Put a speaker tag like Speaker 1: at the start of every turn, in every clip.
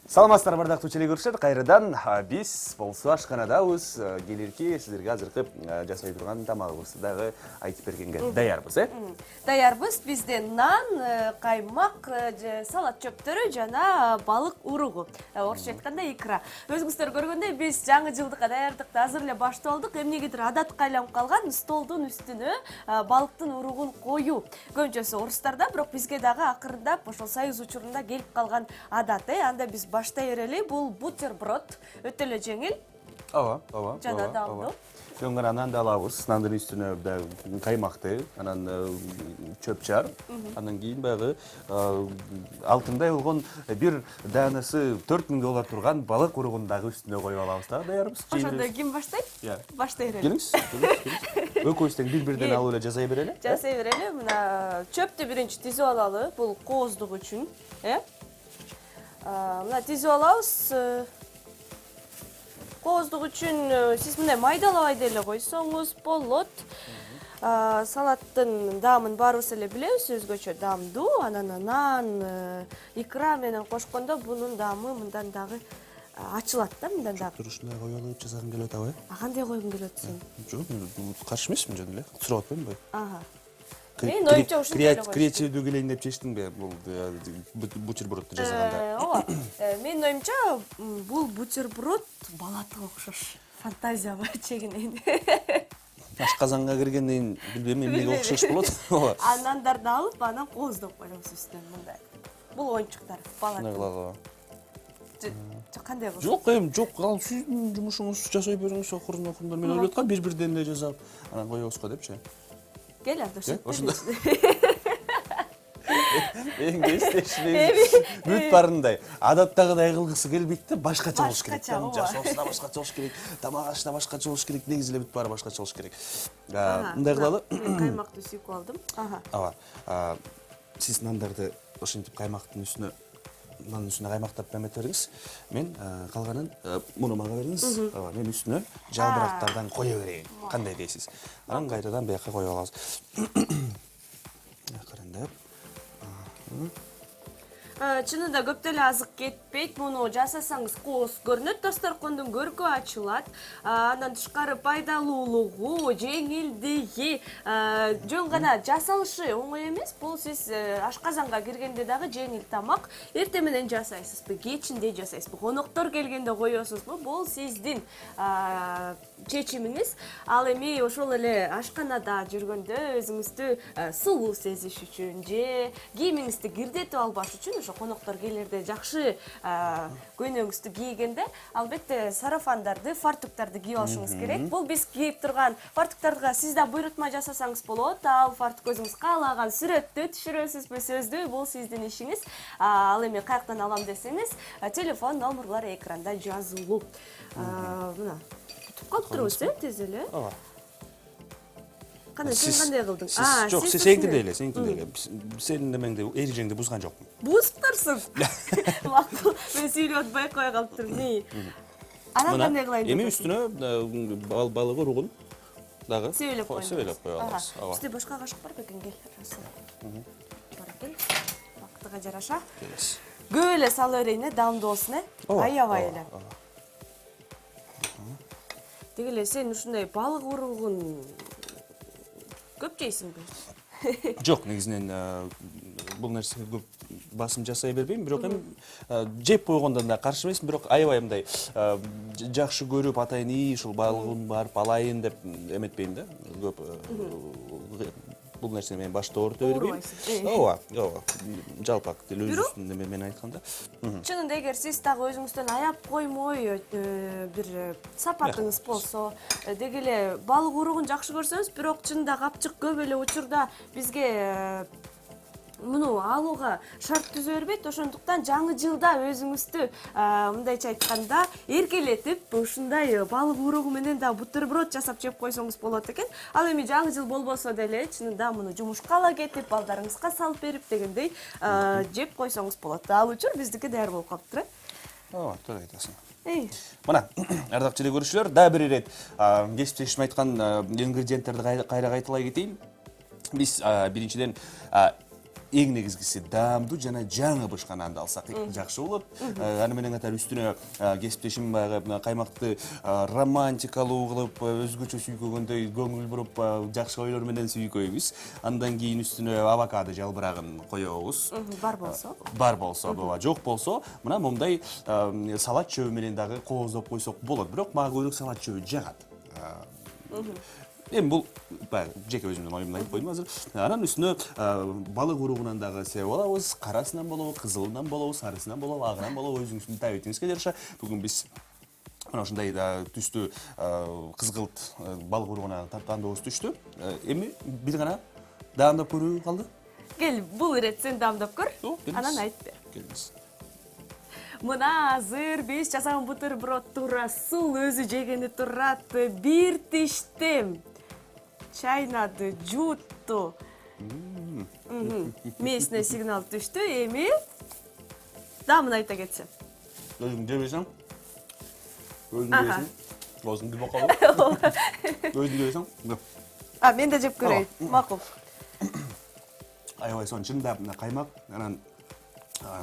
Speaker 1: Саламатсыздар бардактуу телекөрүүчүлөр, кайрадан биз болсо ашканадабыз. Келирки сиздерге азыркы жасай турган тамагыбызды дагы айтып бергенге даярбыз,
Speaker 2: Даярбыз. Бизде нан, каймак, салат чөптөрү жана балык уругу. Орусча айтканда икра. Өзүңүздөр көргөндөй биз жаңы жылдыкка даярдыкты азыр эле башталдык. Эмнегедир адатка айланып калган столдун үстүнө балыктын уругун коюу. Көбүнчөсү орустарда, бирок бизге дагы акырындап ошол союз учурунда келип калган адат. Анда биз баштай берели. Бул бутерброд, өтө эле жеңил.
Speaker 1: Ооба.
Speaker 2: Жана даамдуу.
Speaker 1: Жөнгөн нанды алабыз, нандын үстүнө каймакты, анан чөп чар, анан кийин баягы алтындай болгон бир даанасы $4000 турган балык уругун дагы үстүнө коюп алабыз да, даярбыз.
Speaker 2: Ошондо ким баштайт? Баштай берели.
Speaker 1: Келиңиз. Экөөбүз тең бир-бирден алып эле жасай берели.
Speaker 2: Жасай берели. Мына чөптү биринчи тизип алалы. Бул кооздук үчүн, Мына тизип алабыз. Кооздук үчүн сиз мындай майдалабай деле койсоңуз болот. Салаттын даамын баарыбыз эле билебиз, өзгөчө даамдуу. Анан нан, икра менен кошкондо бунун даамы мындан дагы ачылат да, мындан дагы.
Speaker 1: Ушундай коюп алып жасагым келип атабы?
Speaker 2: Кандай койгуң келип атсың?
Speaker 1: Жок, каршы эмесмин жөн эле. Сурап атпаймынбы?
Speaker 2: Мен оюмча ушундай эле
Speaker 1: креативдүү келейин деп чечтиңби бул бутербродду жасаганда?
Speaker 2: Ооба. Менин оюмча бул бутерброд балатыга окшош. Фантазияга чегинейин.
Speaker 1: Ашказанга киргенден кийин билбейм эмнеге окшош болот. Ооба.
Speaker 2: Нандарды алып, анан кооздоп коебуз үстүнө мындай. Бул оюнчуктар балат. Кандай кылсың?
Speaker 1: Жок, ал сиздин жумушуңуз жасай бериңиз, окурун. Мен ойлоп аткам бир-бирден эле жасап, анан коебуз го депчи.
Speaker 2: Кел анда
Speaker 1: ошондо. Эмге иштешибиз бүт барындай. Адаттагыдай кылгысы келбейт да, башкача болуш керек. Жасоосу да башкача болуш керек, тамак ашы да башкача болуш керек, негизи эле бүт баары башкача болуш керек. Мындай кылалы.
Speaker 2: Мен каймакты сүйүп алдым.
Speaker 1: Ооба. Сиз нандарды ошентип каймактын үстүнө каймактап эметип бериңиз. Мен калганын муну мага бериңиз. Ооба, мен үстүнө жалбырактардан кое берейин. Кандай дейсиз? Анан кайрадан бияка коюп алабыз. Акырындап.
Speaker 2: Чынында көп деле азык кетпейт. Муну жасасаңыз кооз көрүнөт, дасторкондун көркү ачылат. Андан тышкары пайдалуулугу, жеңилдиги, жөн гана жасалышы оңой эмес. Бул сиз ашказанга киргенде дагы жеңил тамак. Эртең менен жасайсызбы, кечинде жасайсызбы, коноктор келгенде коесузбу? Бул сиздин чечимиңиз. Ал эми ошол эле ашканада жүргөндө өзүңүздү сулуу сезиш үчүн же кийимиңизди кирдетип албаш үчүн коноктор келерде жакшы көйнөгүңүздү кийгенде албетте сарафандарды, фартуктарды кийип алышыңыз керек. Бул биз кийип турган фартуктарга сиз да буйрутма жасасаңыз болот. Ал фартук өзүңүз каалаган сүрөттү түшүрөсүзбү, сөздү, бул сиздин ишиңиз. Ал эми каяктан алам десеңиз, телефон номерлор экранда жазылуу. Мына туп калып турбуз, тез эле.
Speaker 1: Ооба.
Speaker 2: Кандай, сен кандай кылдың?
Speaker 1: Жок, сеники эле. Сенин немеңди, эрежеңди бузган жокмун.
Speaker 2: Буздурсуң. Макул, мен сүйлөп атпай кое калыптырмын. Анан кандай кылайын?
Speaker 1: Эми үстүнө балык уругун дагы
Speaker 2: сөйлөп
Speaker 1: коюп алабыз.
Speaker 2: Бизде башка кашык бар бекен, кел. Бар экен. Вакытыга жараша. Көп эле сала берейин, даамдуу болсун, аябай эле. Деги эле сен ушундай балык уругун көп жейсиңби?
Speaker 1: Жок, негизинен бул нерсеге көп басым жасай бербейм, бирок эми жеп койгондон да каршы эмесмин, бирок аябай мындай жакшы көрүп атайын ушул балыгым барып алайын деп эметпейм да. Көп бул нерсени мен башта орто бербейм. Ооба. Жалпак деле өзүнүн мен айтканда.
Speaker 2: Чынында эгер сиз дагы өзүңүздөн аяп коймой бир сапатыңыз болсо, деги эле балык уругун жакшы көрсөңүз, бирок чынында капчык көп эле учурда бизге муну алууга шарт түзө бербейт. Ошондуктан жаңы жылда өзүңүздү мындайча айтканда эркелетип, ушундай балык уругу менен да бутерброд жасап жеп койсоңуз болот экен. Ал эми жаңы жыл болбосо деле чынында муну жумушка ала кетип, балдарыңызга салып берип дегендей жеп койсоңуз болот. Ал учур биздики даяр болуп калыптыр.
Speaker 1: Ооба, туура айтасың. Мына, ардактуу телекөрүүчүлөр, дагы бир ирет кесиптешим айткан ингредиенттерди кайра кайталай кетейин. Биз биринчиден эң негизгиси даамдуу жана жаңы бышкан нанды алсак жакшы болот. Аны менен катар үстүнө кесиптешим баягы каймакты романтикалуу кылып, өзгөчө сүйкөгөндөй көңүл буруп, жакшы ойлор менен сүйкөйбүз. Андан кийин үстүнө авокадо жалбырагын коёбуз.
Speaker 2: Бар болсо.
Speaker 1: Бар болсо, жок болсо, мына момундай салат чөбү менен дагы кооздоп койсок болот. Бирок мага көбүрөөк салат чөбү жагат. Эми бул баягы жеке өзүмдүн оюмду айтып койдум азыр. Анан үстүнө балык уругунан дагы себеп алабыз. Карасынан болобу, кызылынан болобу, сарысынан болобу, агынан болобу өзүңүздүн табитиңизге жараша. Бүгүн биз мына ушундай түстүү кызгылт балык уругуна тандообуз түштү. Эми бир гана даамдап көрүү калды.
Speaker 2: Кел, бул иретсен даамдап көр. Анан айт бер.
Speaker 1: Келиңиз.
Speaker 2: Мына азыр биз жасаган бутерброд туурасул өзү жегени турат. Бир тиштем чайнады, жутту. Местный сигнал түштү. Эми даамын айта кетсем.
Speaker 1: Өзүң жебесең, өзүң жебесең, өзүң килип калып. Өзүң жебесең,
Speaker 2: Мен да жеп көрөйүн. Макул.
Speaker 1: аябай сонун чынында каймак анан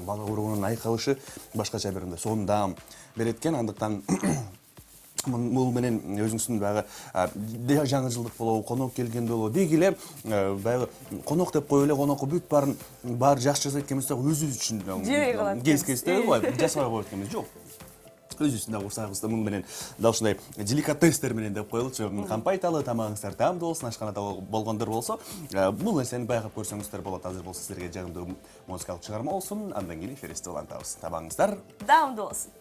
Speaker 1: балык уругунун айкалышы башкача бир мындай сонун даам берет экен. Андыктан бул менен өзүңүздүн баягы жаңы жылдык болобу, конок келгенде болобу, деги эле баягы конок деп коюп эле конокко бүт баары жакшы жасайт экенбиз да өзүбүз үчүн кез-кезде жасабай коет экенбиз. Жок. Өзүбүздүн да курсагыбызда муну менен дал ушундай деликатестер менен деп коелучу. Кампайталы, тамагыңыздар даамдуу болсун, ашканада болгондор болсо, бул нерсени байкап көрсөңүздөр болот. Азыр болсо силерге жагымдуу музыкалык чыгарма болсун. Андан кийин эфирибизди улантабыз. Табаңыздар
Speaker 2: Даамдуу болсун.